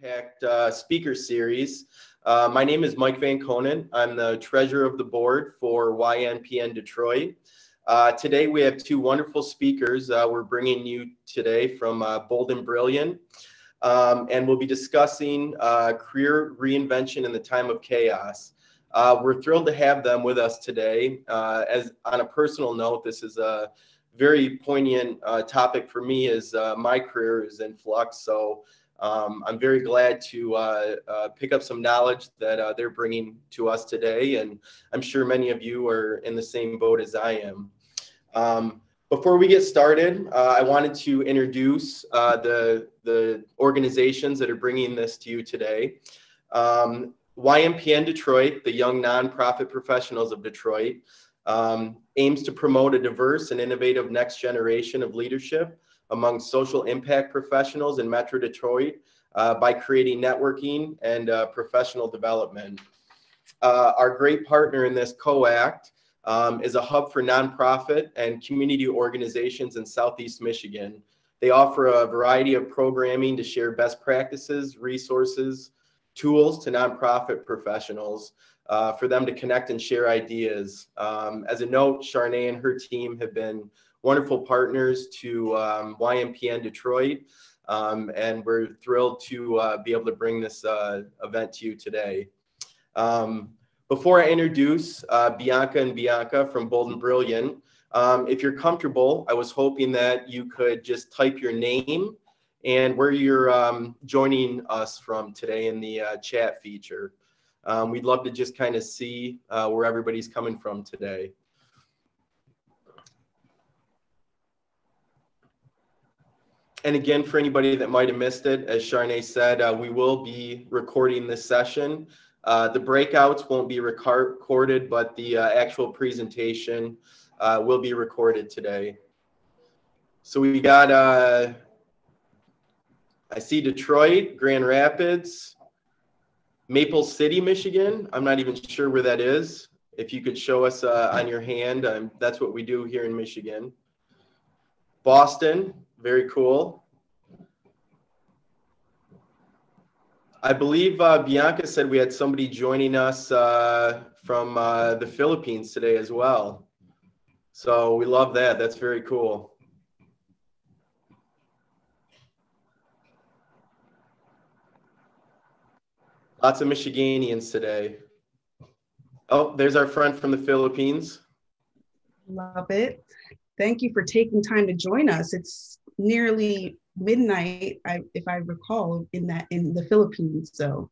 Impact speaker series. My name is Mike Van Conen. I'm the treasurer of the board for YNPN Detroit. Today we have two wonderful speakers we're bringing you today from Bold and Brilliant, and we'll be discussing career reinvention in the time of chaos. We're thrilled to have them with us today. As on a personal note, this is a very poignant topic for me as my career is in flux. So I'm very glad to pick up some knowledge that they're bringing to us today. And I'm sure many of you are in the same boat as I am. Before we get started, I wanted to introduce the organizations that are bringing this to you today. YNPN Detroit, the Young Nonprofit Professionals of Detroit, aims to promote a diverse and innovative next generation of leadership among social impact professionals in Metro Detroit by creating networking and professional development. Our great partner in this, Co.act, is a hub for nonprofit and community organizations in Southeast Michigan. They offer a variety of programming to share best practices, resources, tools to nonprofit professionals for them to connect and share ideas. As a note, Charnay and her team have been wonderful partners to YNPN Detroit, and we're thrilled to be able to bring this event to you today. Before I introduce Bianca and Bianca from Bold and Brilliant, if you're comfortable, I was hoping that you could just type your name and where you're joining us from today in the chat feature. We'd love to just kind of see where everybody's coming from today. And again, for anybody that might have missed it, as Charnay said, we will be recording this session. The breakouts won't be recorded, but the actual presentation will be recorded today. So we got, I see Detroit, Grand Rapids, Maple City, Michigan. I'm not even sure where that is. If you could show us on your hand, that's what we do here in Michigan. Boston, very cool. I believe Bianca said we had somebody joining us from the Philippines today as well. So we love that. That's very cool. Lots of Michiganians today. Oh, there's our friend from the Philippines. Love it. Thank you for taking time to join us. It's nearly midnight, if I recall, in the Philippines. So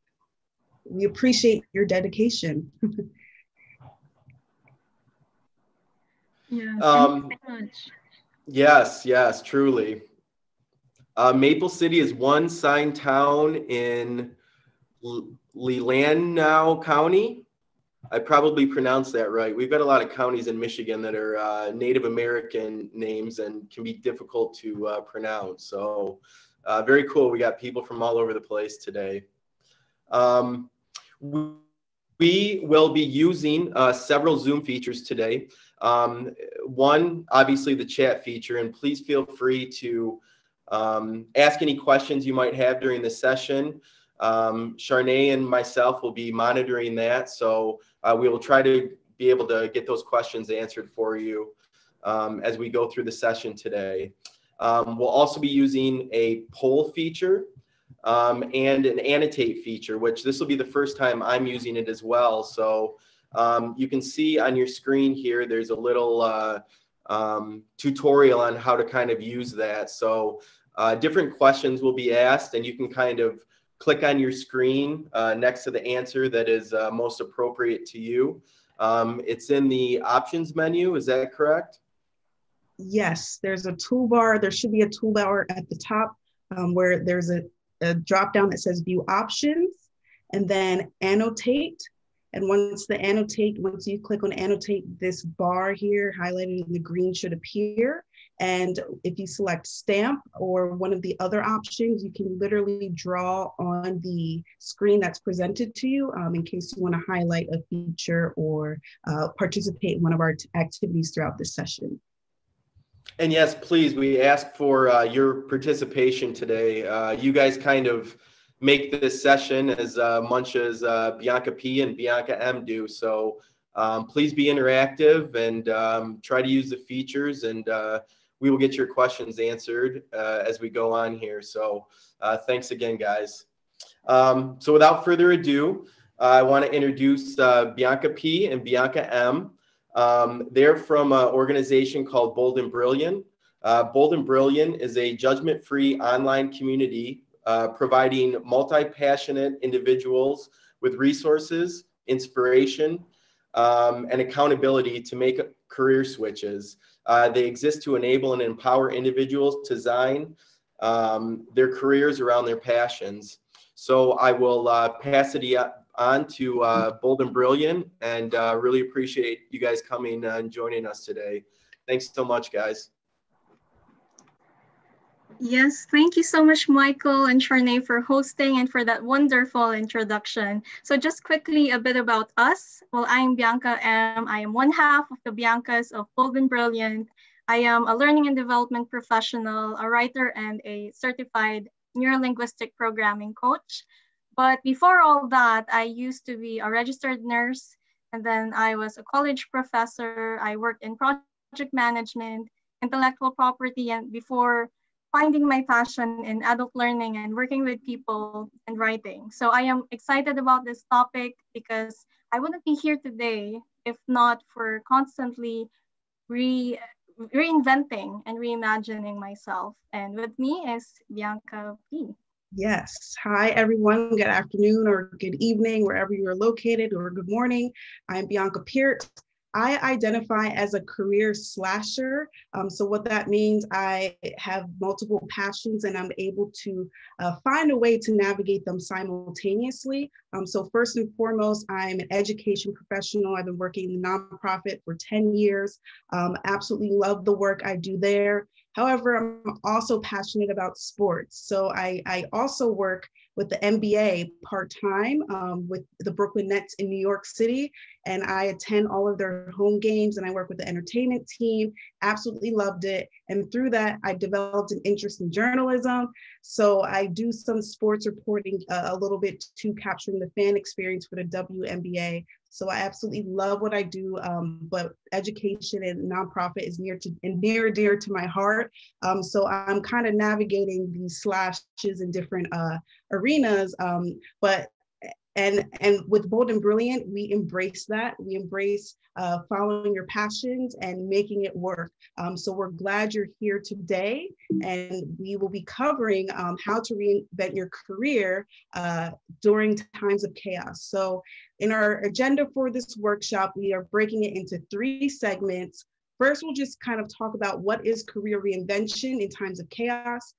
we appreciate your dedication. Yeah, thank you so much. Yes, truly. Maple City is one signed town in Leelanau County. I probably pronounced that right. We've got a lot of counties in Michigan that are Native American names and can be difficult to pronounce. So very cool. We got people from all over the place today. We will be using several Zoom features today. One, obviously the chat feature, and please feel free to ask any questions you might have during the session. Charnay and myself will be monitoring that, so we will try to be able to get those questions answered for you as we go through the session today. We'll also be using a poll feature and an annotate feature, which this will be the first time I'm using it as well. So you can see on your screen here, there's a little tutorial on how to kind of use that. So different questions will be asked, and you can kind of click on your screen next to the answer that is most appropriate to you. It's in the options menu, is that correct? Yes, there's a toolbar. There should be a toolbar at the top where there's a drop down that says view options and then annotate. And once you click on annotate, this bar here highlighted in the green should appear. And if you select stamp or one of the other options, you can literally draw on the screen that's presented to you in case you want to highlight a feature or participate in one of our activities throughout the session. And yes, please, we ask for your participation today. You guys kind of make this session as much as Bianca P and Bianca M do. So please be interactive and try to use the features, and we will get your questions answered as we go on here. So thanks again, guys. So without further ado, I want to introduce Bianca P and Bianca M. They're from an organization called Bold and Brilliant. Bold and Brilliant is a judgment-free online community providing multi-passionate individuals with resources, inspiration, and accountability to make career switches. They exist to enable and empower individuals to design their careers around their passions. So I will pass it on to Bold and Brilliant, and really appreciate you guys coming and joining us today. Thanks so much, guys. Yes, thank you so much, Michael and Charnay, for hosting and for that wonderful introduction. So just quickly, a bit about us. Well, I'm Bianca M. I am one half of the Biancas of Bold and Brilliant. I am a learning and development professional, a writer, and a certified neurolinguistic programming coach. But before all that, I used to be a registered nurse, and then I was a college professor. I worked in project management, intellectual property, and before finding my passion in adult learning and working with people and writing. So I am excited about this topic because I wouldn't be here today if not for constantly reinventing and reimagining myself. And with me is Bianca P. Yes. Hi, everyone. Good afternoon or good evening, wherever you are located, or good morning. I'm Bianca Peart. I identify as a career slasher. So what that means, I have multiple passions and I'm able to find a way to navigate them simultaneously. So first and foremost, I'm an education professional. I've been working in the nonprofit for 10 years. Absolutely love the work I do there. However, I'm also passionate about sports. So I also work with the NBA part-time with the Brooklyn Nets in New York City. And I attend all of their home games and I work with the entertainment team. Absolutely loved it. And through that, I developed an interest in journalism. So I do some sports reporting a little bit to capturing the fan experience for the WNBA. So I absolutely love what I do, but education and nonprofit is near and dear to my heart. So I'm kind of navigating these slashes in different arenas, and with Bold and Brilliant, we embrace that. We embrace following your passions and making it work. So we're glad you're here today, and we will be covering how to reinvent your career during times of chaos. So in our agenda for this workshop, we are breaking it into 3 segments. First, we'll just kind of talk about what is career reinvention in times of chaos,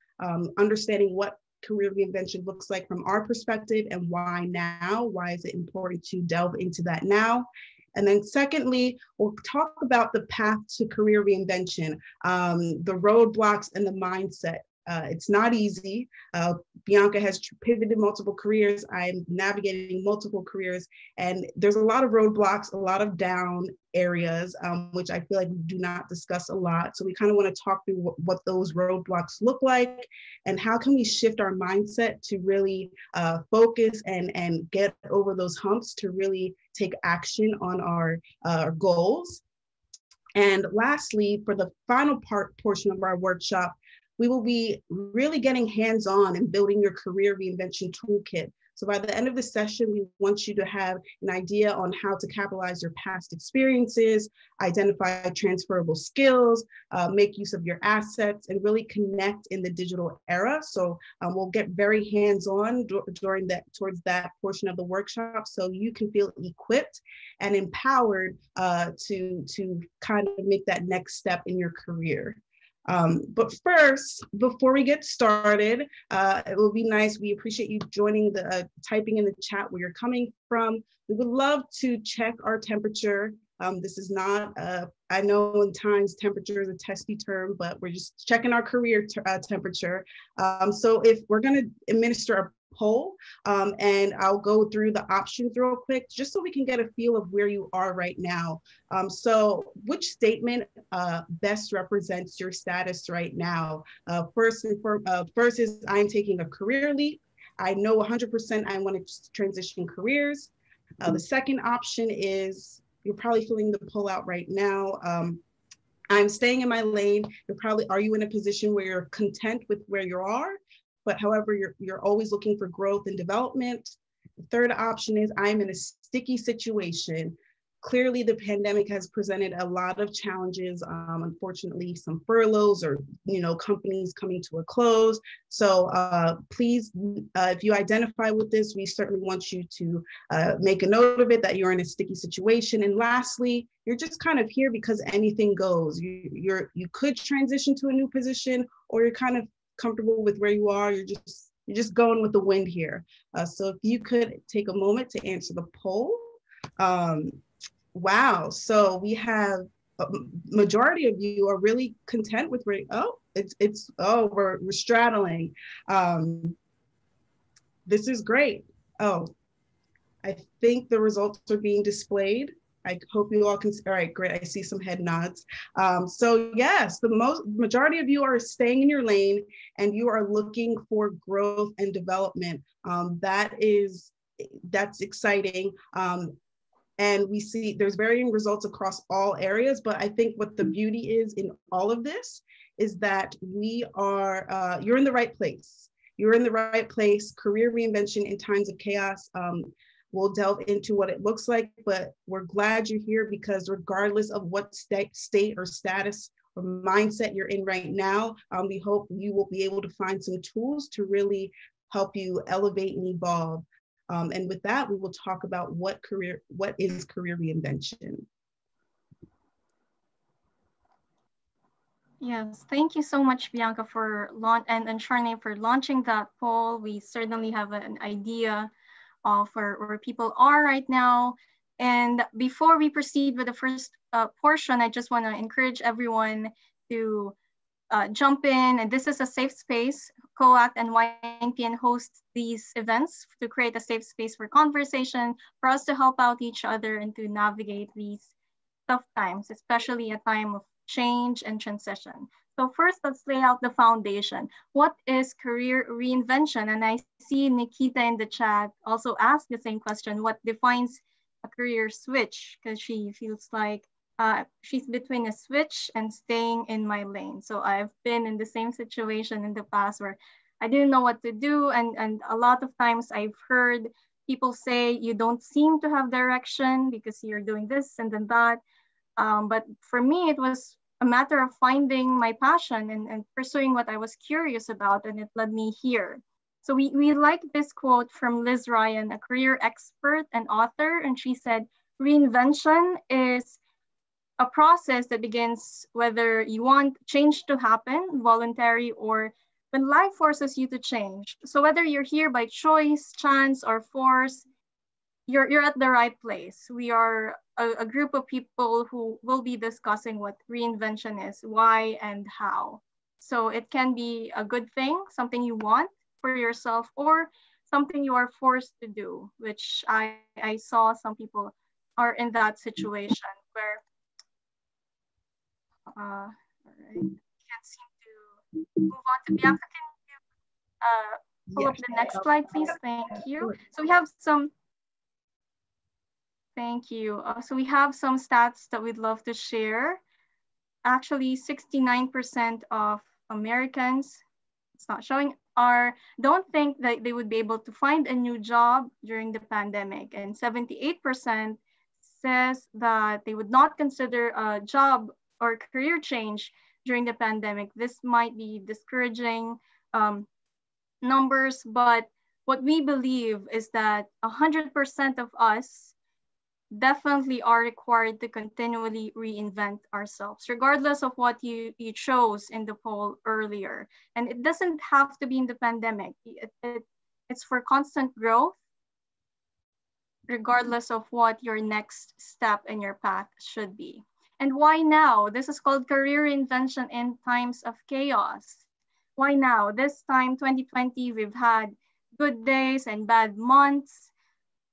understanding what career reinvention looks like from our perspective and why now. Why is it important to delve into that now? And then secondly, we'll talk about the path to career reinvention, the roadblocks and the mindset. It's not easy. Bianca has pivoted multiple careers. I'm navigating multiple careers, and there's a lot of roadblocks, a lot of down areas, which I feel like we do not discuss a lot. So we kind of want to talk through what those roadblocks look like and how can we shift our mindset to really focus and get over those humps to really take action on our goals. And lastly, for the final portion of our workshop, we will be really getting hands-on and building your career reinvention toolkit. So by the end of the session, we want you to have an idea on how to capitalize your past experiences, identify transferable skills, make use of your assets, and really connect in the digital era. So we'll get very hands-on towards that portion of the workshop, so you can feel equipped and empowered to kind of make that next step in your career. But first, before we get started, it will be nice. We appreciate you joining typing in the chat where you're coming from. We would love to check our temperature. This is not, I know in times temperature is a testy term, but we're just checking our career temperature. So if we're gonna administer a poll, and I'll go through the options real quick, just so we can get a feel of where you are right now. So which statement best represents your status right now? First is I am taking a career leap. I know 100% I want to transition careers. The second option is you're probably feeling the pull out right now. I'm staying in my lane. Are you in a position where you're content with where you are, but however, you're always looking for growth and development. The third option is I'm in a sticky situation. Clearly, the pandemic has presented a lot of challenges. Unfortunately, some furloughs or companies coming to a close. So please, if you identify with this, we certainly want you to make a note of it that you're in a sticky situation. And lastly, you're just kind of here because anything goes. You could transition to a new position, or you're kind of comfortable with where you are. You're just going with the wind here. So if you could take a moment to answer the poll. Wow, so we have a majority of you are really content with where, we're straddling. This is great. Oh, I think the results are being displayed. I hope you all can, all right, great. I see some head nods. So yes, the majority of you are staying in your lane and you are looking for growth and development. That's exciting. And we see there's varying results across all areas, but I think what the beauty is in all of this is that you're in the right place. You're in the right place. Career reinvention in times of chaos. We'll delve into what it looks like, but we're glad you're here because regardless of what state or status or mindset you're in right now, we hope you will be able to find some tools to really help you elevate and evolve. And with that, we will talk about what is career reinvention. Yes, thank you so much, Bianca, and Charnay for launching that poll. We certainly have an idea of where people are right now. And before we proceed with the first portion, I just want to encourage everyone to jump in. And this is a safe space. Co.act and YNPN host these events to create a safe space for conversation, for us to help out each other and to navigate these tough times, especially a time of change and transition. So first, let's lay out the foundation. What is career reinvention? And I see Nikita in the chat also asked the same question. What defines a career switch? Because she feels like she's between a switch and staying in my lane. So I've been in the same situation in the past where I didn't know what to do. And a lot of times I've heard people say, you don't seem to have direction because you're doing this and then that. But for me, it was a matter of finding my passion and pursuing what I was curious about, and it led me here. So we like this quote from Liz Ryan, a career expert and author, and she said, reinvention is a process that begins whether you want change to happen, voluntary, or when life forces you to change. So whether you're here by choice, chance, or force, you're at the right place. We are a group of people who will be discussing what reinvention is, why and how. So it can be a good thing, something you want for yourself, or something you are forced to do, which I saw some people are in that situation where, all right, can't seem to move on to Bianca. Can you pull up the next slide, please? Thank you. So we have some, thank you. So we have some stats that we'd love to share. Actually, 69% of Americans, it's not showing, don't think that they would be able to find a new job during the pandemic. And 78% says that they would not consider a job or career change during the pandemic. This might be discouraging numbers, but what we believe is that 100% of us definitely are required to continually reinvent ourselves, regardless of what you chose in the poll earlier. And it doesn't have to be in the pandemic. It's for constant growth, regardless of what your next step in your path should be. And why now? This is called career reinvention in times of chaos. Why now? This time, 2020, we've had good days and bad months.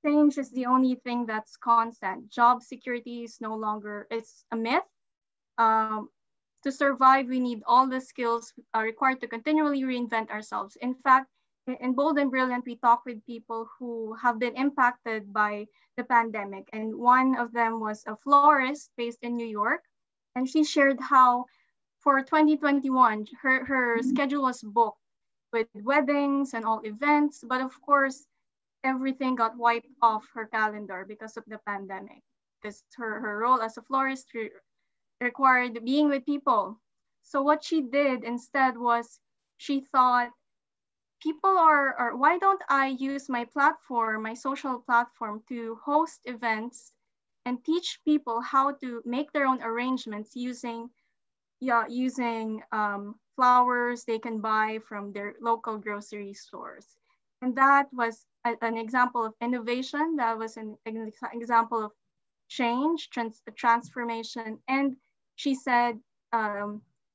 Change is the only thing that's constant. Job security is no longer, it's a myth. To survive, we need all the skills required to continually reinvent ourselves. In fact, in Bold and Brilliant, we talk with people who have been impacted by the pandemic. And one of them was a florist based in New York. And she shared how for 2021, her schedule was booked with weddings and all events. But of course, everything got wiped off her calendar because of the pandemic. Because her role as a florist required being with people. So what she did instead was she thought, people are, why don't I use my platform, my social platform, to host events and teach people how to make their own arrangements using flowers they can buy from their local grocery stores. And that was an example of innovation. That was an example of change, transformation. And she said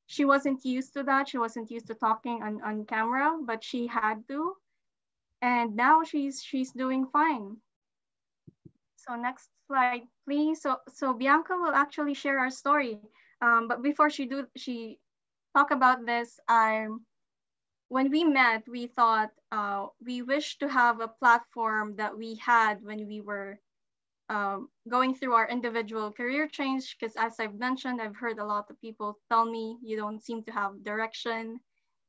she wasn't used to that. She wasn't used to talking on camera, but she had to. And now she's doing fine. So next slide, please. So Bianca will actually share our story. But before she talk about this, when we met, we thought we wish to have a platform that we had when we were going through our individual career change, because as I've mentioned, I've heard a lot of people tell me you don't seem to have direction.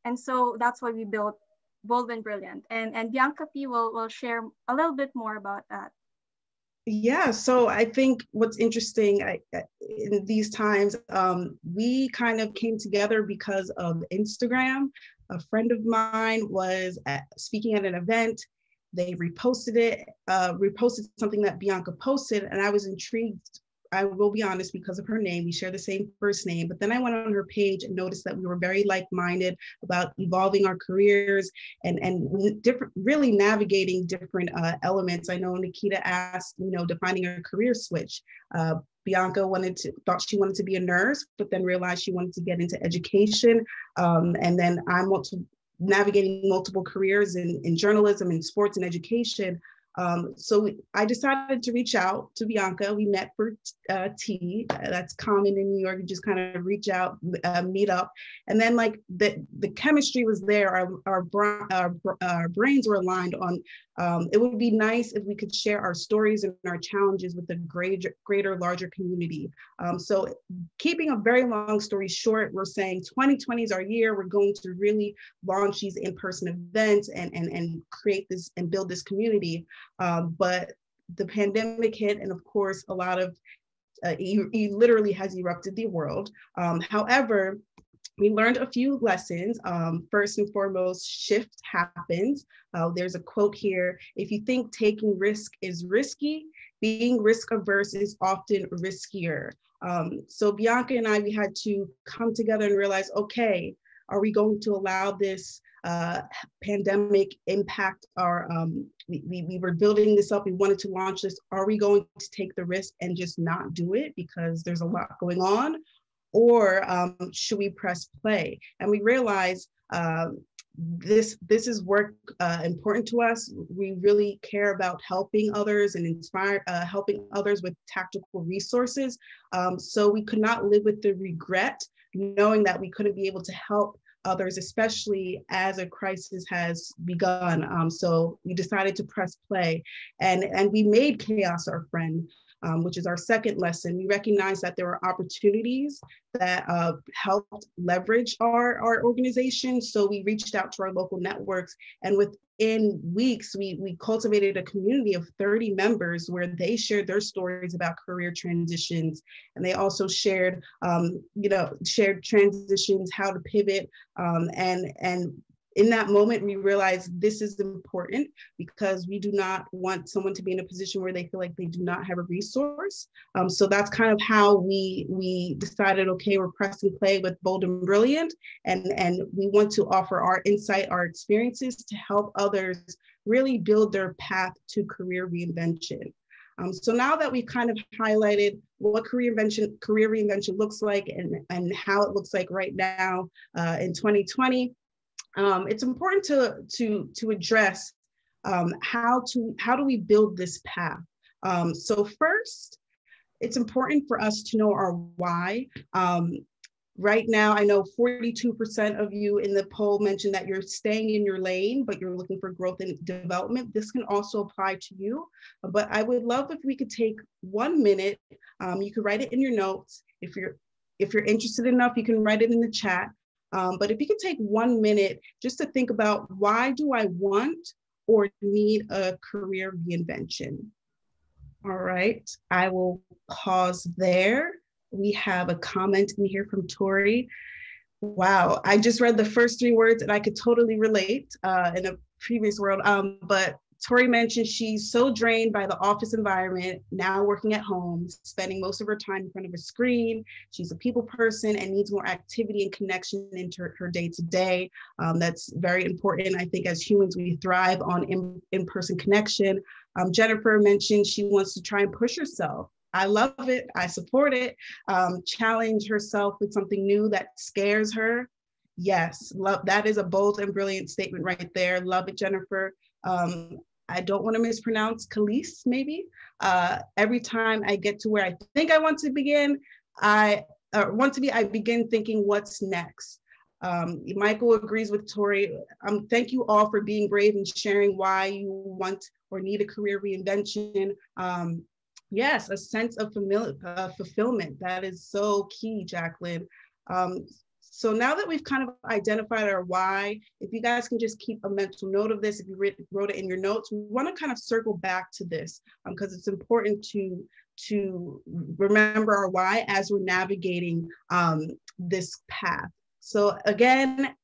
And so that's why we built Bold and Brilliant. And Bianca P will share a little bit more about that. Yeah, so I think what's interesting in these times, we kind of came together because of Instagram. A friend of mine was speaking at an event. They reposted something that Bianca posted, and I was intrigued. I will be honest, because of her name. We share the same first name, but then I went on her page and noticed that we were very like-minded about evolving our careers and different, really navigating different elements. I know Nikita asked, defining a career switch. Bianca thought she wanted to be a nurse, but then realized she wanted to get into education. And then I'm also navigating multiple careers in journalism and sports and education. So I decided to reach out to Bianca. We met for tea. That's common in New York. You just kind of reach out, meet up. And then like the chemistry was there. Our brains were aligned on, it would be nice if we could share our stories and our challenges with the greater, larger community. So keeping a very long story short, we're saying 2020 is our year. We're going to really launch these in-person events and create this and build this community. But the pandemic hit, and of course, a lot of, he literally has erupted the world. However, we learned a few lessons. First and foremost, shift happens. There's a quote here: if you think taking risk is risky, being risk averse is often riskier. So Bianca and I, we had to come together and realize, okay, are we going to allow this pandemic impact our, we were building this up, we wanted to launch this. Are we going to take the risk and just not do it because there's a lot going on? Or should we press play? And we realized this is work important to us. We really care about helping others and helping others with tactical resources. So we could not live with the regret, knowing that we couldn't be able to help others, especially as a crisis has begun. So we decided to press play, and we made chaos our friend. Which is our second lesson. We recognized that there were opportunities that helped leverage our organization. So we reached out to our local networks, and within weeks, we cultivated a community of 30 members where they shared their stories about career transitions. And they also shared, shared transitions, how to pivot, and in that moment, we realized this is important because we do not want someone to be in a position where they feel like they do not have a resource. So that's kind of how we decided, okay, we're pressing play with Bold and Brilliant, and we want to offer our insight, our experiences to help others really build their path to career reinvention. So now that we've kind of highlighted what career reinvention looks like and how it looks like right now in 2020, it's important to address how do we build this path. So first, it's important for us to know our why. Right now, I know 42% of you in the poll mentioned that you're staying in your lane, but you're looking for growth and development. This can also apply to you, but I would love if we could take 1 minute. You could write it in your notes. If you're interested enough, you can write it in the chat. But if you could take 1 minute just to think about, why do I want or need a career reinvention? All right, I will pause there. We have a comment in here from Tori. Wow, I just read the first 3 words and I could totally relate in a previous world. But Tori mentioned she's so drained by the office environment, now working at home, spending most of her time in front of a screen. She's a people person and needs more activity and connection into her day-to-day. That's very important. I think as humans, we thrive on in-person connection. Jennifer mentioned she wants to try and push herself. I love it. I support it. Challenge herself with something new that scares her. Yes, love. That is a bold and brilliant statement right there. Love it, Jennifer. I don't want to mispronounce Khalees, maybe. Every time I get to where I think I want to begin, I begin thinking, what's next? Michael agrees with Tori. Thank you all for being brave and sharing why you want or need a career reinvention. Yes, a sense of fulfillment. That is so key, Jacqueline. So now that we've kind of identified our why, if you guys can just keep a mental note of this, if you wrote it in your notes, we want to kind of circle back to this because it's important to remember our why as we're navigating this path. So again,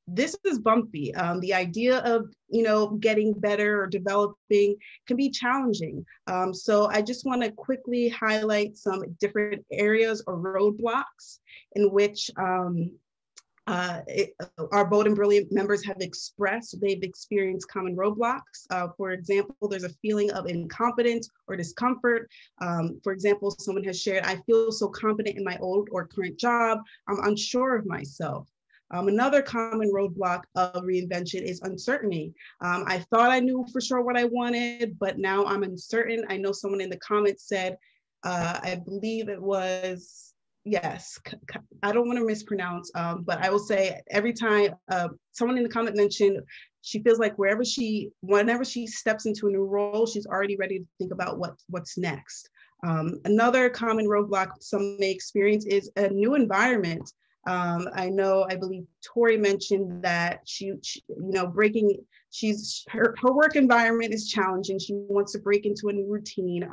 this is bumpy. The idea of, getting better or developing can be challenging. So I just want to quickly highlight some different areas or roadblocks in which our Bold and Brilliant members have expressed they've experienced common roadblocks. For example, there's a feeling of incompetence or discomfort. For example, someone has shared, I feel so confident in my old or current job, I'm unsure of myself. Another common roadblock of reinvention is uncertainty. I thought I knew for sure what I wanted, but now I'm uncertain. I know someone in the comments said, I believe it was, yes, I don't want to mispronounce, but I will say every time someone in the comment mentioned, she feels like whenever she steps into a new role, she's already ready to think about what's next. Another common roadblock some may experience is a new environment. I believe Tori mentioned that her work environment is challenging. She wants to break into a new routine,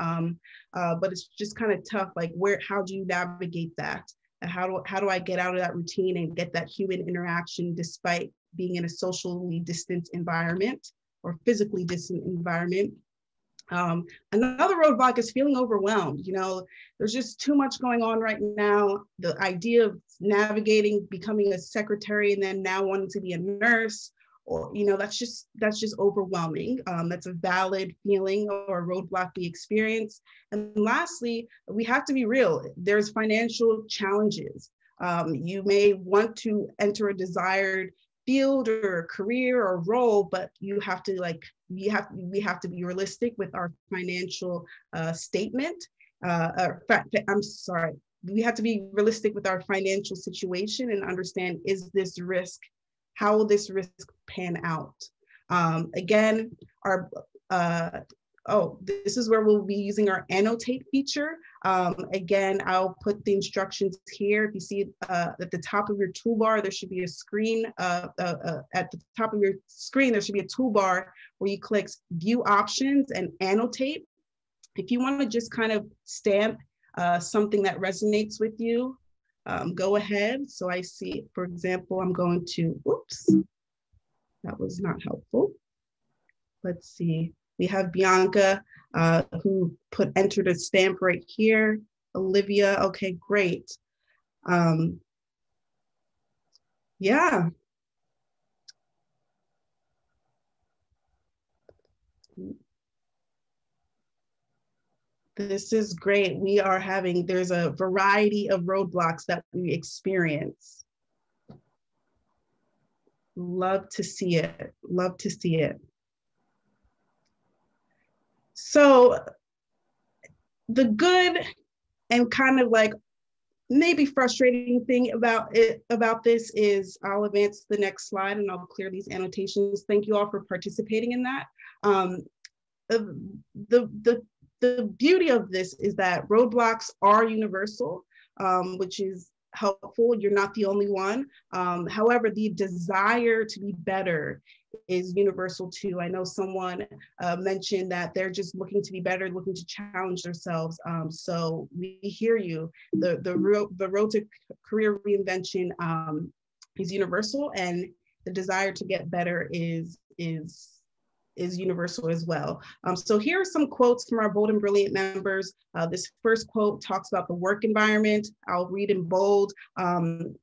but it's just kind of tough. Like, how do you navigate that? How do I get out of that routine and get that human interaction despite being in a socially distant environment or physically distant environment? Another roadblock is feeling overwhelmed. There's just too much going on right now. The idea of navigating becoming a secretary and then now wanting to be a nurse, or that's just overwhelming. That's a valid feeling or roadblock we experience. And lastly, we have to be real. There's financial challenges. You may want to enter a desired field or career or role, but we have to be realistic with our financial statement. We have to be realistic with our financial situation and understand, how will this risk pan out? Again, this is where we'll be using our annotate feature. Again, I'll put the instructions here. If you see at the top of your toolbar, there should be a screen. At the top of your screen, there should be a toolbar where you click View Options and Annotate. If you want to just kind of stamp something that resonates with you, go ahead. So I see, for example, I'm going to, oops, that was not helpful. Let's see. We have Bianca who entered a stamp right here. Olivia, okay, great. Yeah. This is great. There's a variety of roadblocks that we experience. Love to see it. Love to see it. So the good and kind of like maybe frustrating thing about this is, I'll advance to the next slide and I'll clear these annotations. Thank you all for participating in that. The beauty of this is that roadblocks are universal, which is helpful. You're not the only one. However, the desire to be better is universal too. I know someone mentioned that they're just looking to be better, looking to challenge themselves. So we hear you. The road to career reinvention is universal, and the desire to get better is universal as well. So here are some quotes from our Bold and Brilliant members. This first quote talks about the work environment. I'll read in bold.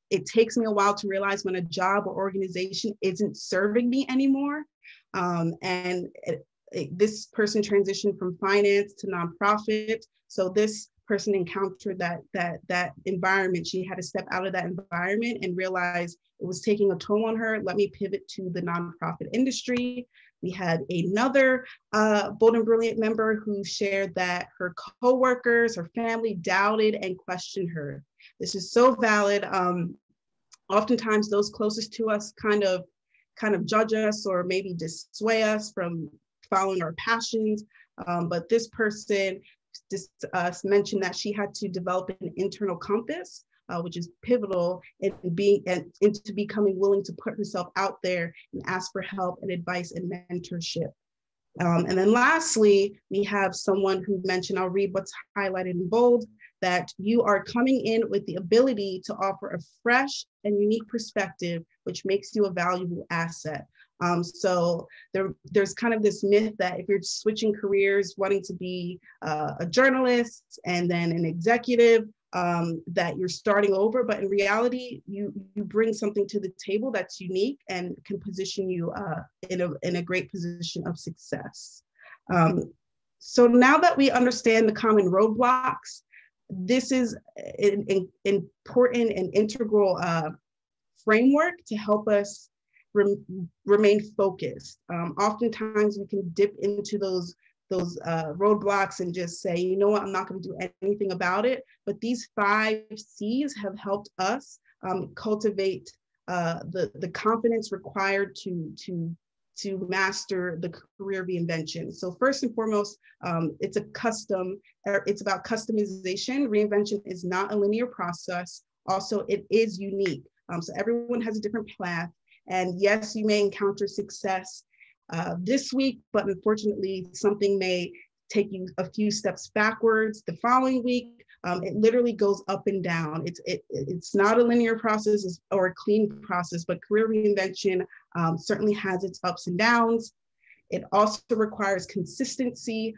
It takes me a while to realize when a job or organization isn't serving me anymore. This person transitioned from finance to nonprofit. So this person encountered that environment. She had to step out of that environment and realize it was taking a toll on her. Let me pivot to the nonprofit industry. We had another Bold and Brilliant member who shared that her coworkers, her family doubted and questioned her. This is so valid. Oftentimes those closest to us kind of judge us or maybe dissuade us from following our passions. But this person mentioned that she had to develop an internal compass, which is pivotal into becoming willing to put herself out there and ask for help and advice and mentorship. And then lastly, we have someone who mentioned, I'll read what's highlighted in bold, that you are coming in with the ability to offer a fresh and unique perspective, which makes you a valuable asset. So there's kind of this myth that if you're switching careers, wanting to be a journalist and then an executive, that you're starting over, but in reality, you bring something to the table that's unique and can position you in a great position of success. So now that we understand the common roadblocks, this is an important and integral framework to help us remain focused. Oftentimes we can dip into those roadblocks and just say, you know what, I'm not going to do anything about it. But these 5 C's have helped us cultivate the confidence required to master the career reinvention. So first and foremost, it's about customization. Reinvention is not a linear process. Also, it is unique. So everyone has a different path. And yes, you may encounter success this week, but unfortunately, something may take you a few steps backwards the following week. It literally goes up and down. It's not a linear process or a clean process, but career reinvention certainly has its ups and downs. It also requires consistency.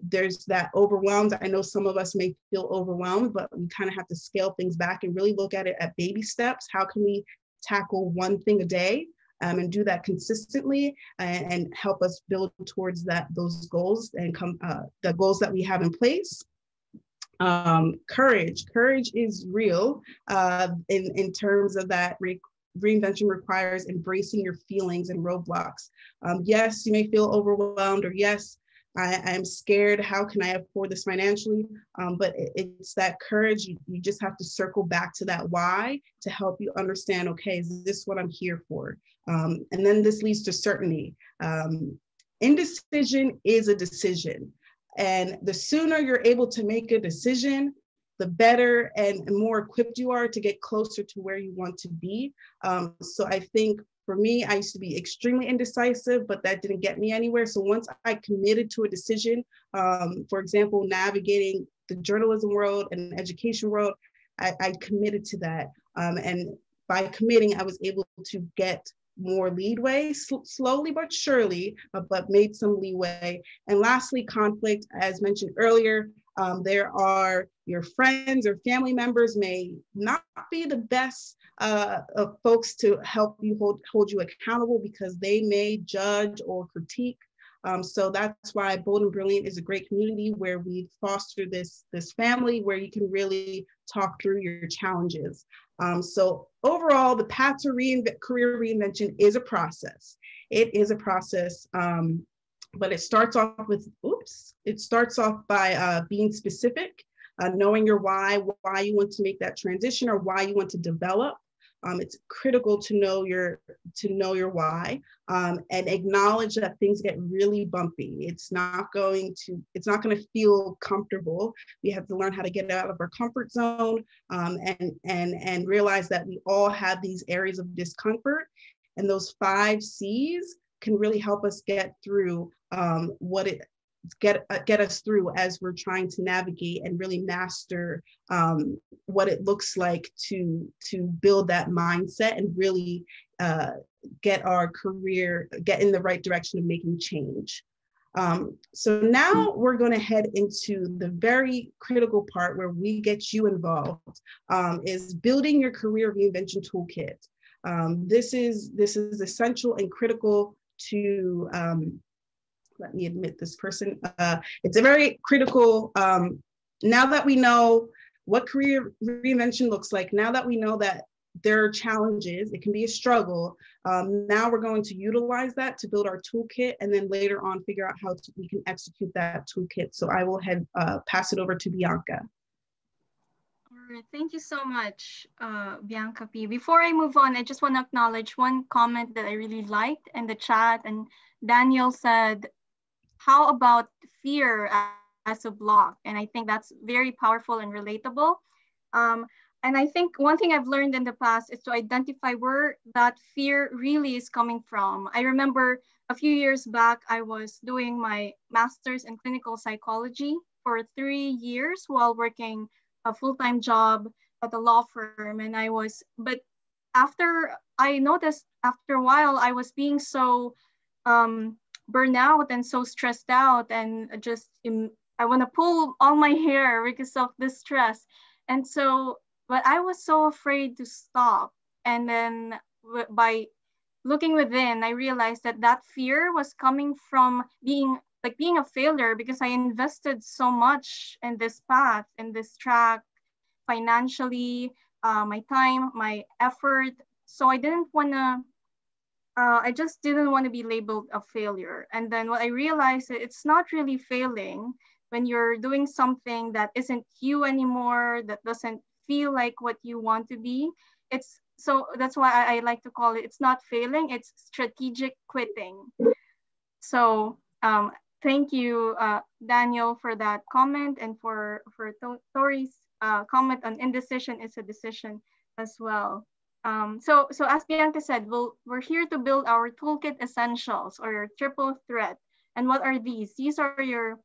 There's that overwhelmed. I know some of us may feel overwhelmed, but we kind of have to scale things back and really look at it at baby steps. How can we tackle one thing a day? And do that consistently and help us build towards those goals and the goals that we have in place. Courage is real in terms of that. Reinvention requires embracing your feelings and roadblocks. Yes, you may feel overwhelmed, or yes, I'm scared. How can I afford this financially? But it's that courage. You just have to circle back to that why to help you understand, okay, is this what I'm here for? And then this leads to certainty. Indecision is a decision. And the sooner you're able to make a decision, the better and more equipped you are to get closer to where you want to be. So I think for me, I used to be extremely indecisive, but that didn't get me anywhere. So once I committed to a decision, for example, navigating the journalism world and education world, I committed to that. And by committing, I was able to get more leeway, slowly but surely, but made some leeway. And lastly, conflict, as mentioned earlier, there are your friends or family members may not be the best of folks to help you hold you accountable because they may judge or critique. So that's why Bold and Brilliant is a great community where we foster this family where you can really talk through your challenges. So overall, the path to career reinvention is a process. It is a process, but it starts off by being specific. knowing your why you want to make that transition or why you want to develop. It's critical to know your why, and acknowledge that things get really bumpy. It's not going to feel comfortable. We have to learn how to get out of our comfort zone, and realize that we all have these areas of discomfort, and those 5 C's can really help us get through get us through as we're trying to navigate and really master what it looks like to build that mindset and really get our career, get in the right direction of making change. So now we're going to head into the very critical part where we get you involved, is building your career reinvention toolkit. This is essential and critical to let me admit this person. It's a very critical, now that we know what career reinvention looks like, now that we know that there are challenges, it can be a struggle. Now we're going to utilize that to build our toolkit, and then later on figure out how we can execute that toolkit. So I will pass it over to Bianca. All right, thank you so much, Bianca P. Before I move on, I just want to acknowledge one comment that I really liked in the chat, and Daniel said, how about fear as a block? And I think that's very powerful and relatable. And I think one thing I've learned in the past is to identify where that fear really is coming from. I remember a few years back, I was doing my master's in clinical psychology for 3 years while working a full-time job at a law firm. And but after I noticed after a while, I was being so burnout and so stressed out, and just I want to pull all my hair because of the stress. And so, but I was so afraid to stop. And then by looking within, I realized that that fear was coming from being a failure, because I invested so much in this path, in this track, financially, my time, my effort. So I didn't want to I just didn't want to be labeled a failure. And then what I realized, it's not really failing when you're doing something that isn't you anymore, that doesn't feel like what you want to be. So that's why I like to call it, it's not failing, it's strategic quitting. So thank you, Daniel, for that comment, and for Tori's comment on indecision is a decision as well. So as Bianca said, we're here to build our toolkit essentials, or your triple threat. And what are these? These are your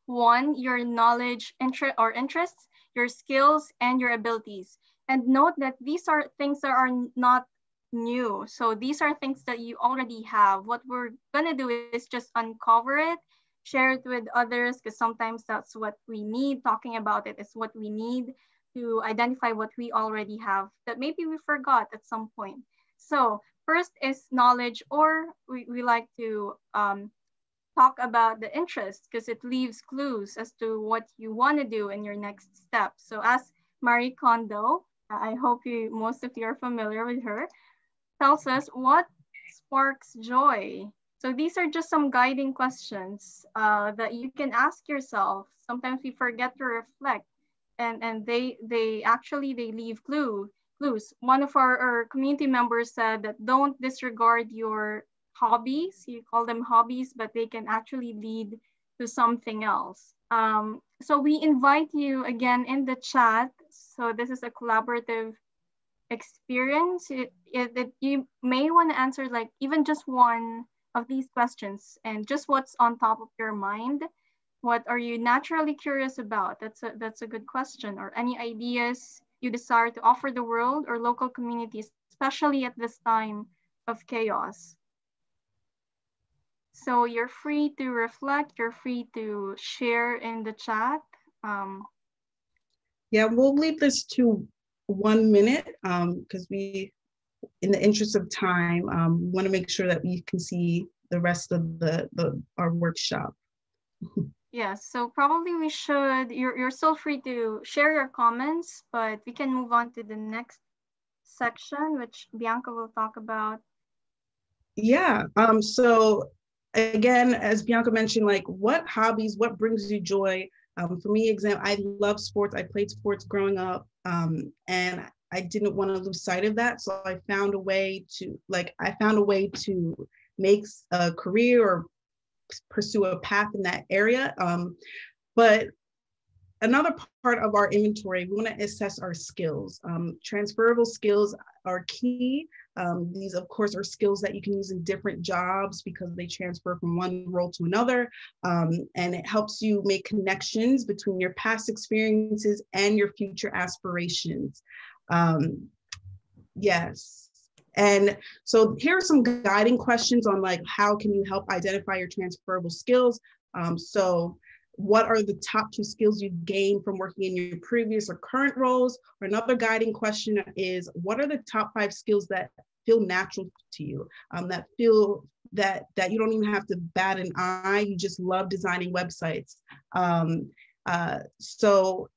knowledge, interests, your skills, and your abilities. And note that these are things that are not new. So these are things that you already have. What we're gonna do is just uncover it, share it with others, because sometimes that's what we need. Talking about it is what we need to identify what we already have that maybe we forgot at some point. So first is knowledge, or we like to talk about the interest, because it leaves clues as to what you want to do in your next step. So as Marie Kondo, I hope most of you are familiar with her, tells us what sparks joy. So these are just some guiding questions that you can ask yourself. Sometimes we forget to reflect, and they leave clues. One of our community members said that don't disregard your hobbies. You call them hobbies, but they can actually lead to something else. So we invite you again in the chat. So this is a collaborative experience. You may want to answer like even just one of these questions, and just what's on top of your mind. What are you naturally curious about? That's a good question. Or any ideas you desire to offer the world or local communities, especially at this time of chaos. So you're free to reflect, you're free to share in the chat. Yeah, we'll leave this to 1 minute because we, in the interest of time, want to make sure that we can see the rest of our workshop. Yes, so probably we should, you're still free to share your comments, but we can move on to the next section, which Bianca will talk about. Yeah, so again, as Bianca mentioned, like what hobbies, what brings you joy? For me, I love sports. I played sports growing up, and I didn't want to lose sight of that. So I found a way to make a career or pursue a path in that area. But another part of our inventory, we want to assess our skills. Transferable skills are key. These, of course, are skills that you can use in different jobs because they transfer from one role to another. And it helps you make connections between your past experiences and your future aspirations. Yes. And so here are some guiding questions on like, how can you help identify your transferable skills? So what are the top 2 skills you've gained from working in your previous or current roles? Or another guiding question is, what are the top 5 skills that feel natural to you, that feel that you don't even have to bat an eye, you just love designing websites? So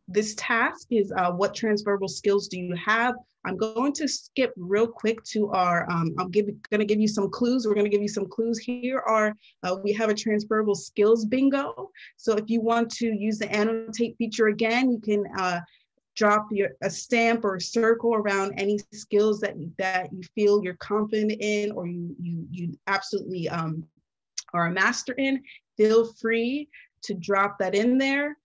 this task is what transferable skills do you have? I'm going to skip real quick to our, I'm gonna give you some clues. We're gonna give you some clues. Here are, we have a transferable skills bingo. So if you want to use the annotate feature again, you can drop a stamp or a circle around any skills that you feel you're confident in, or you absolutely are a master in. Feel free to drop that in there.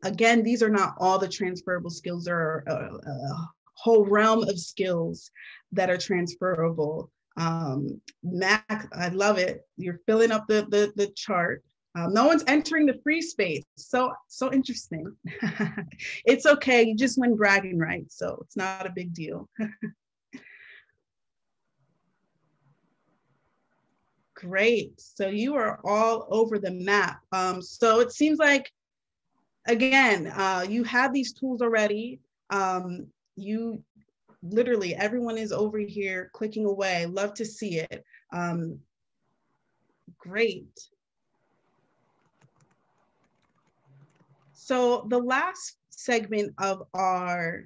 Again, these are not all the transferable skills. There are a whole realm of skills that are transferable. Mac, I love it. You're filling up the chart. No one's entering the free space. So interesting. It's okay. You just win bragging rights, so it's not a big deal. Great. So you are all over the map. So it seems like, again, you have these tools already. You literally, everyone is over here clicking away. Love to see it. Great. So the last segment of our,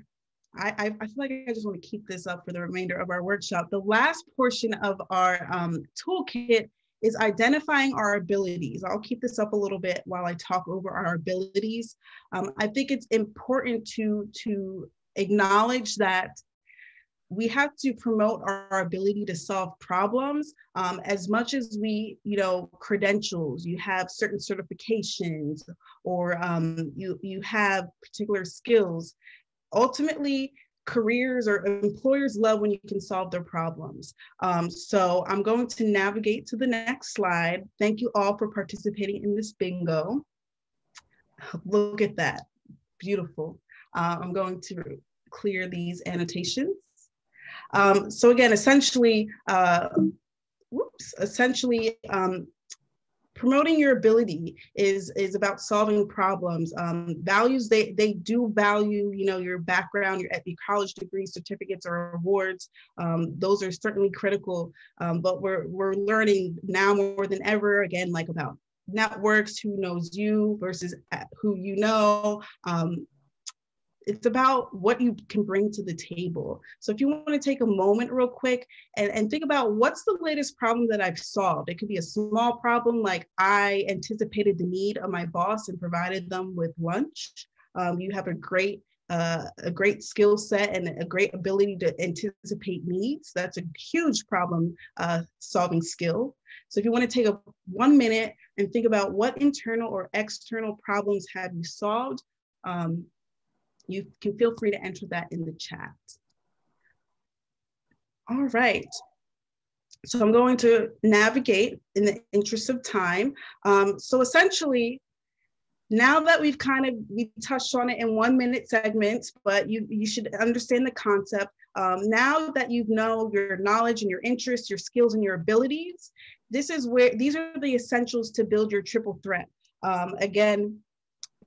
I feel like I just want to keep this up for the remainder of our workshop. The last portion of our toolkit is identifying our abilities. I'll keep this up a little bit while I talk over our abilities. I think it's important to acknowledge that we have to promote our ability to solve problems as much as we, credentials, you have certain certifications, or you have particular skills. Ultimately, careers or employers love when you can solve their problems. So I'm going to navigate to the next slide. Thank you all for participating in this bingo. Look at that, beautiful. I'm going to clear these annotations. So again, essentially, promoting your ability is about solving problems. Values, they do value, your background, your college degree, certificates, or awards. Those are certainly critical, but we're learning now more than ever, again, like about networks, who knows you versus who you know. It's about what you can bring to the table. So if you want to take a moment real quick and think about, what's the latest problem that I've solved? It could be a small problem, like I anticipated the need of my boss and provided them with lunch. You have a great skill set and a great ability to anticipate needs. That's a huge problem solving skill. So if you want to take 1 minute and think about what internal or external problems have you solved, you can feel free to enter that in the chat. All right. So I'm going to navigate in the interest of time. So essentially, now that we touched on it in 1 minute segments, but you should understand the concept. Now that you know your knowledge and your interests, your skills and your abilities, these are the essentials to build your triple threat. Again,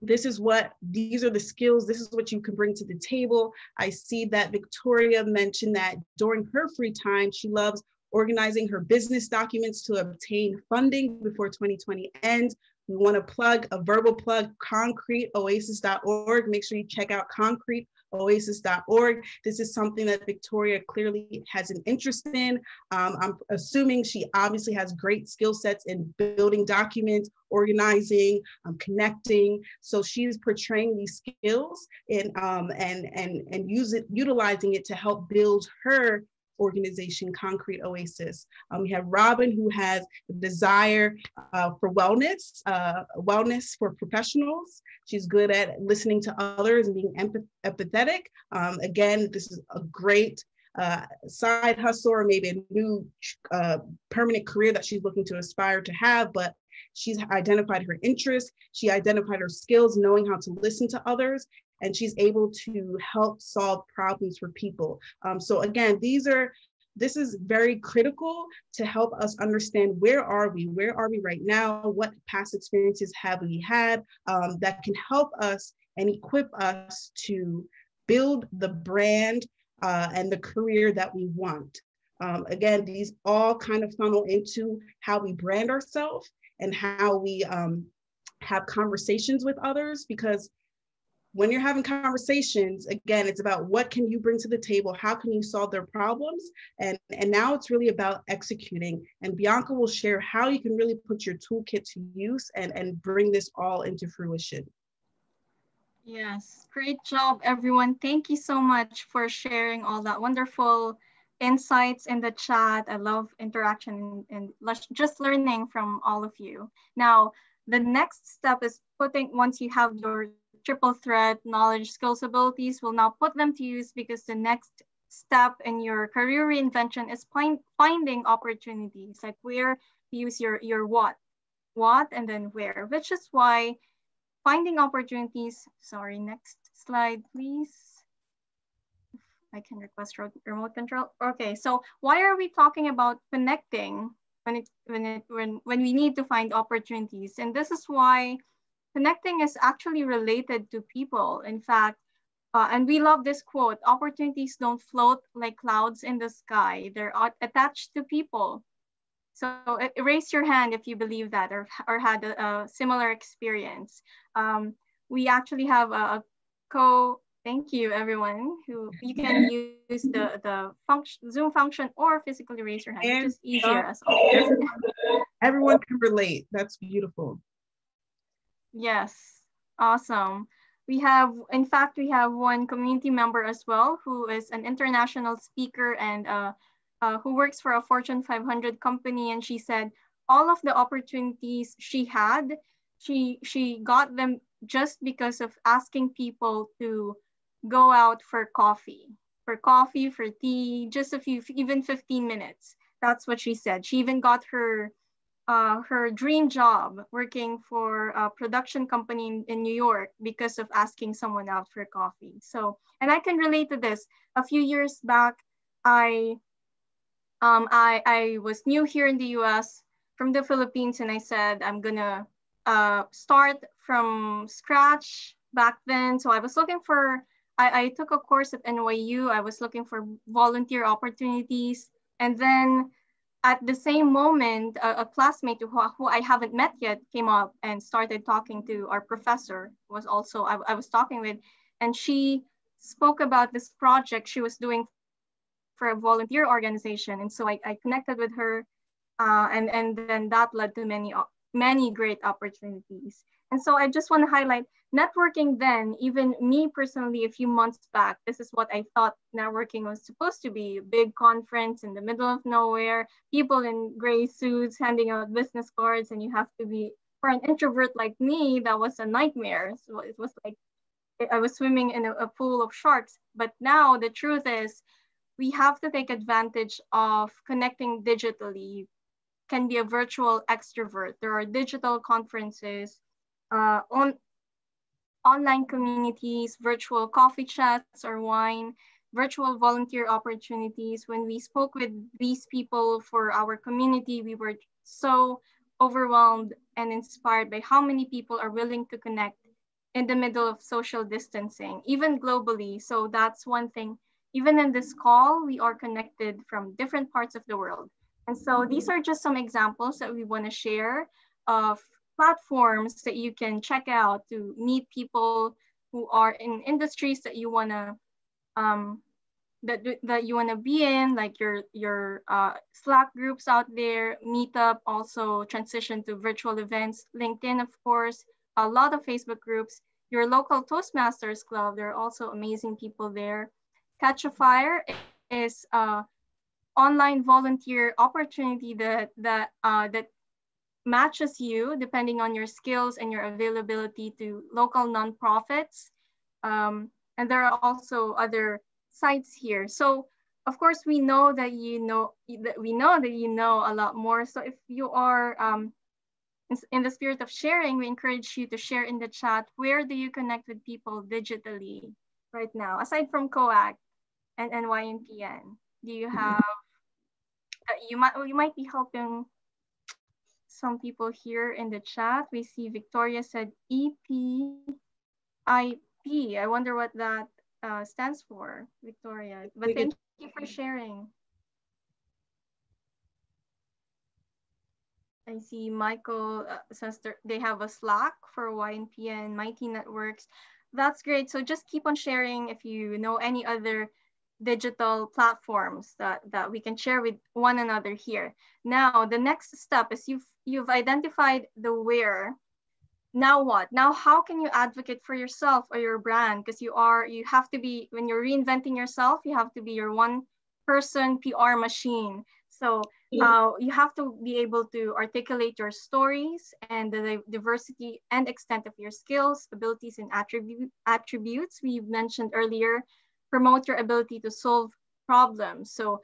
these are the skills, this is what you can bring to the table. I see that Victoria mentioned that during her free time, she loves organizing her business documents to obtain funding before 2020 ends. We want to plug a verbal plug, Concrete, oasis.org. Make sure you check out Concrete, oasis.org. This is something that Victoria clearly has an interest in. I'm assuming she obviously has great skill sets in building documents, organizing, connecting. So she's portraying these skills and utilizing it to help build her organization, Concrete Oasis. We have Robin, who has a desire for wellness for professionals. She's good at listening to others and being empathetic. Again, this is a great side hustle or maybe a new permanent career that she's looking to aspire to have, but she's identified her interests, she identified her skills, knowing how to listen to others, and she's able to help solve problems for people. So again, this is very critical to help us understand where are we right now, what past experiences have we had that can help us and equip us to build the brand and the career that we want. Again, these all kind of funnel into how we brand ourselves and how we have conversations with others, because when you're having conversations, again, it's about what can you bring to the table? How can you solve their problems? And now it's really about executing. And Bianca will share how you can really put your toolkit to use and bring this all into fruition. Yes, great job, everyone. Thank you so much for sharing all that wonderful insights in the chat. I love interaction and just learning from all of you. Now, the next step is once you have your triple threat, knowledge, skills, abilities, we'll now put them to use, because the next step in your career reinvention is finding opportunities, like where to use your what, and then where, which is why finding opportunities, sorry, next slide, please. I can request remote control. Okay, so why are we talking about connecting when we need to find opportunities? And this is why connecting is actually related to people. In fact, and we love this quote, opportunities don't float like clouds in the sky. They're attached to people. So raise your hand if you believe that or had a similar experience. We actually have a thank you everyone, who you can use the Zoom function or physically raise your hand, which is easier as always. Everyone can relate. That's beautiful. Yes, awesome. In fact, we have one community member as well, who is an international speaker and who works for a Fortune 500 company. And she said all of the opportunities she had, she got them just because of asking people to go out for coffee, for tea, just even 15 minutes. That's what she said. She even got her dream job working for a production company in New York because of asking someone out for coffee. So, and I can relate to this. A few years back, I was new here in the US from the Philippines, and I said, I'm gonna start from scratch back then. So I was looking for, I took a course at NYU. I was looking for volunteer opportunities. And then at the same moment, a classmate who I haven't met yet came up and started talking to our professor, was also I was talking with, and she spoke about this project she was doing for a volunteer organization. And so I connected with her, and then that led to many great opportunities. And so I just want to highlight networking then, even me personally, a few months back, this is what I thought networking was supposed to be: a big conference in the middle of nowhere, people in gray suits handing out business cards, and you have to be, for an introvert like me, that was a nightmare. So it was like I was swimming in a pool of sharks. But now the truth is, we have to take advantage of connecting digitally. Can be a virtual extrovert. There are digital conferences, online communities, virtual coffee chats or wine, virtual volunteer opportunities. When we spoke with these people for our community, we were so overwhelmed and inspired by how many people are willing to connect in the middle of social distancing, even globally. So that's one thing. Even in this call, we are connected from different parts of the world. And so these are just some examples that we want to share of platforms that you can check out to meet people who are in industries that you wanna that you wanna be in, like your Slack groups out there, Meetup, also transition to virtual events, LinkedIn, of course, a lot of Facebook groups, your local Toastmasters club. There are also amazing people there. Catch a Fire is online volunteer opportunity that matches you depending on your skills and your availability to local nonprofits. And there are also other sites here. So of course we know that you know a lot more. So if you are in the spirit of sharing, we encourage you to share in the chat, where do you connect with people digitally right now, aside from Co.act and YNPN? Do you have, you might be helping some people here in the chat. We see Victoria said EPIP. I wonder what that stands for, Victoria. But thank you for sharing. I see Michael says they have a Slack for YNPN, Mighty Networks. That's great. So just keep on sharing if you know any other digital platforms that we can share with one another here. Now, the next step is you've identified the where. Now what? Now, how can you advocate for yourself or your brand? Because you have to be, when you're reinventing yourself, you have to be your one person PR machine. So you have to be able to articulate your stories and the diversity and extent of your skills, abilities, and attributes we mentioned earlier. Promote your ability to solve problems. So,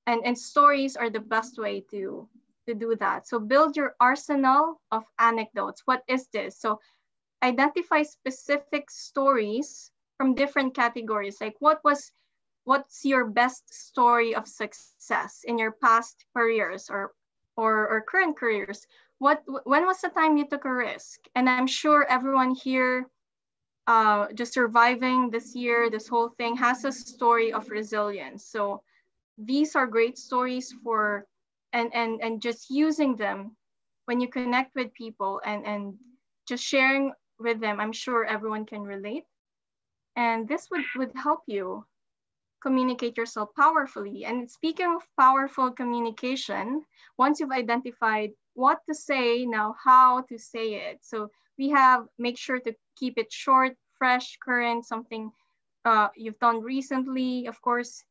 and stories are the best way to do that. So build your arsenal of anecdotes. What is this? So identify specific stories from different categories. Like what's your best story of success in your past careers or current careers? When was the time you took a risk? And I'm sure everyone here just surviving this year, this whole thing, has a story of resilience. So these are great stories for, and just using them when you connect with people and just sharing with them. I'm sure everyone can relate. And this would help you communicate yourself powerfully. And speaking of powerful communication, once you've identified what to say, now how to say it. So make sure to keep it short, fresh, current, something you've done recently, of course,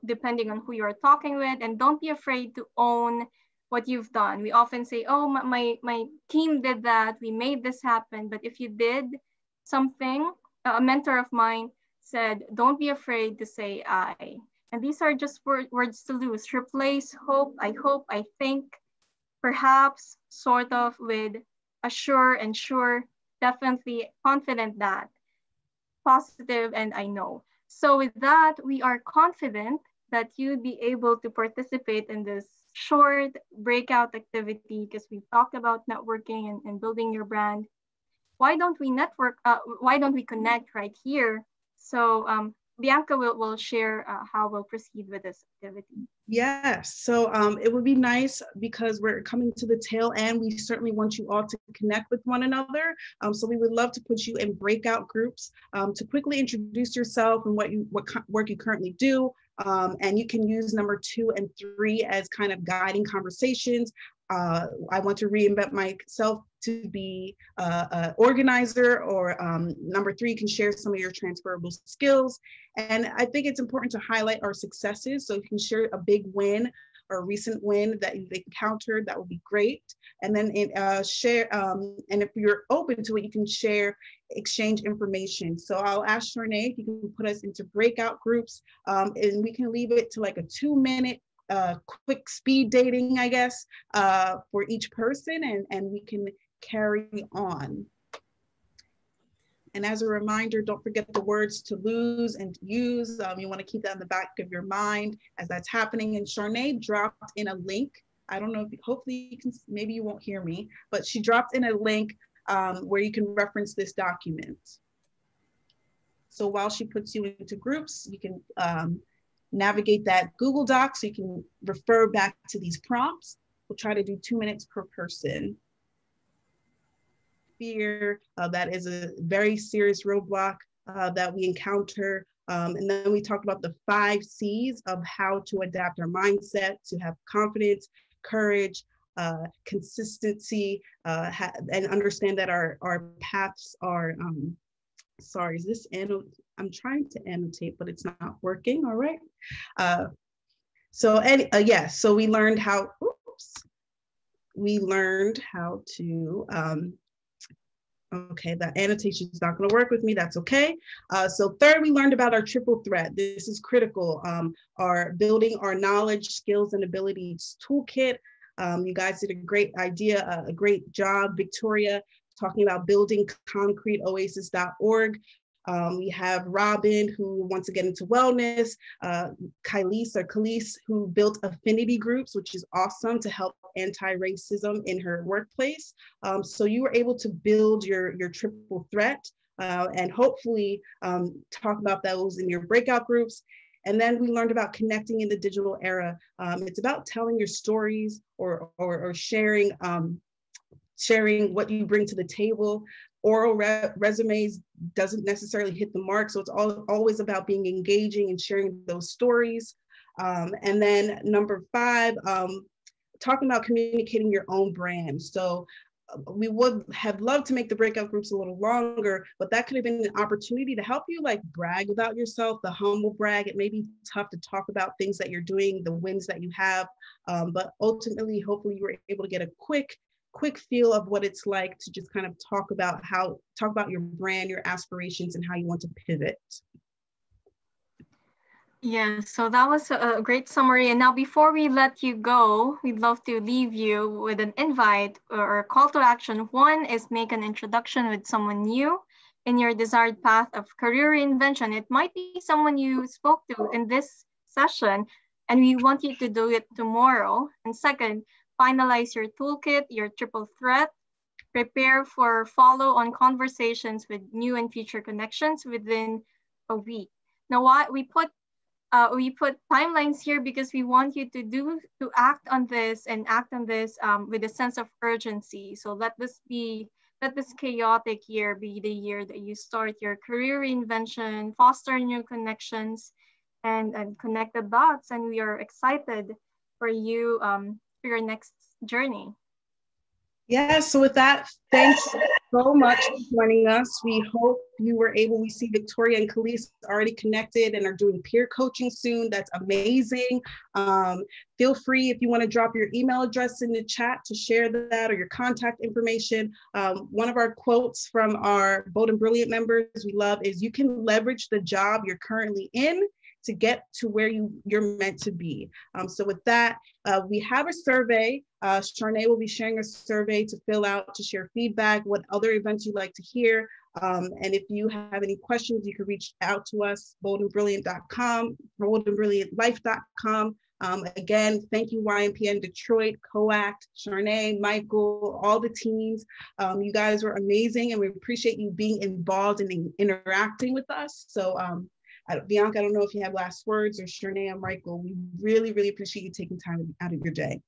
depending on who you're talking with. And don't be afraid to own what you've done. We often say, oh, my team did that, we made this happen. But if you did something, a mentor of mine said, don't be afraid to say I. And these are just words to lose. Replace hope, I think, perhaps, sort of, with assure and sure, definitely, confident that, positive, and I know. So with that, we are confident that you'd be able to participate in this short breakout activity, because we've talked about networking and building your brand. Why don't we network? Why don't we connect right here? So Bianca will share how we'll proceed with this activity. Yes, so it would be nice, because we're coming to the tail end. We certainly want you all to connect with one another. So we would love to put you in breakout groups to quickly introduce yourself and what work you currently do. And you can use number 2 and 3 as kind of guiding conversations. I want to reinvent myself to be an organizer, or number 3 can share some of your transferable skills. And I think it's important to highlight our successes. So if you can share a big win or a recent win that you've encountered, that would be great. And then share, and if you're open to it, you can exchange information. So I'll ask Charnay if you can put us into breakout groups, and we can leave it to like a 2-minute quick speed dating, I guess, for each person, and we can carry on. And as a reminder, don't forget the words to lose and use. You want to keep that in the back of your mind as that's happening. And Charnay dropped in a link. I don't know if, hopefully you can, maybe you won't hear me, but she dropped in a link where you can reference this document. So while she puts you into groups, you can navigate that Google Doc so you can refer back to these prompts. We'll try to do 2 minutes per person. Fear, that is a very serious roadblock that we encounter. And then we talked about the 5 C's of how to adapt our mindset to have confidence, courage, consistency, and understand that our paths are, sorry, is this, I'm trying to annotate, but it's not working, all right. So we learned how, to, okay, that annotation is not going to work with me. That's okay. So third, we learned about our triple threat. This is critical. Our building our knowledge, skills, and abilities toolkit. You guys did a great idea, a great job, Victoria, talking about building concreteoasis.org. We have Robin, who wants to get into wellness, Khalees, who built affinity groups, which is awesome to help anti-racism in her workplace. So you were able to build your triple threat and hopefully talk about those in your breakout groups. And then we learned about connecting in the digital era. It's about telling your stories or sharing sharing what you bring to the table. Oral resumes doesn't necessarily hit the mark. So it's always about being engaging and sharing those stories. And then number 5, talking about communicating your own brand. So we would have loved to make the breakout groups a little longer, but that could have been an opportunity to help you like brag about yourself, the humble brag. It may be tough to talk about things that you're doing, the wins that you have, but ultimately, hopefully you were able to get a quick feel of what it's like to just kind of talk about your brand, your aspirations, and how you want to pivot. Yeah, so that was a great summary. And now before we let you go, we'd love to leave you with an invite or a call to action. One is make an introduction with someone new in your desired path of career reinvention. It might be someone you spoke to in this session, and we want you to do it tomorrow. And second, finalize your toolkit, your triple threat, prepare for follow-on conversations with new and future connections within a week. Now, we put timelines here because we want you to act on this with a sense of urgency. So let this chaotic year be the year that you start your career reinvention, foster new connections, and connect the dots. And we are excited for you for your next journey. Yeah, so with that, thanks so much for joining us. We hope you were able, we see Victoria and Khalees already connected and are doing peer coaching soon. That's amazing. Feel free if you want to drop your email address in the chat to share that or your contact information. One of our quotes from our Bold and Brilliant members we love is, you can leverage the job you're currently in to get to where you're meant to be. So with that, we have a survey. Charnay will be sharing a survey to fill out, to share feedback, what other events you'd like to hear. And if you have any questions, you can reach out to us, boldandbrilliant.com, boldandbrilliantlife.com. Again, thank you, YNPN Detroit, Co.act, Charnay, Michael, all the teams. You guys were amazing, and we appreciate you being involved and interacting with us. So Bianca, I don't know if you have last words, or Charnay and Michael, we really, really appreciate you taking time out of your day.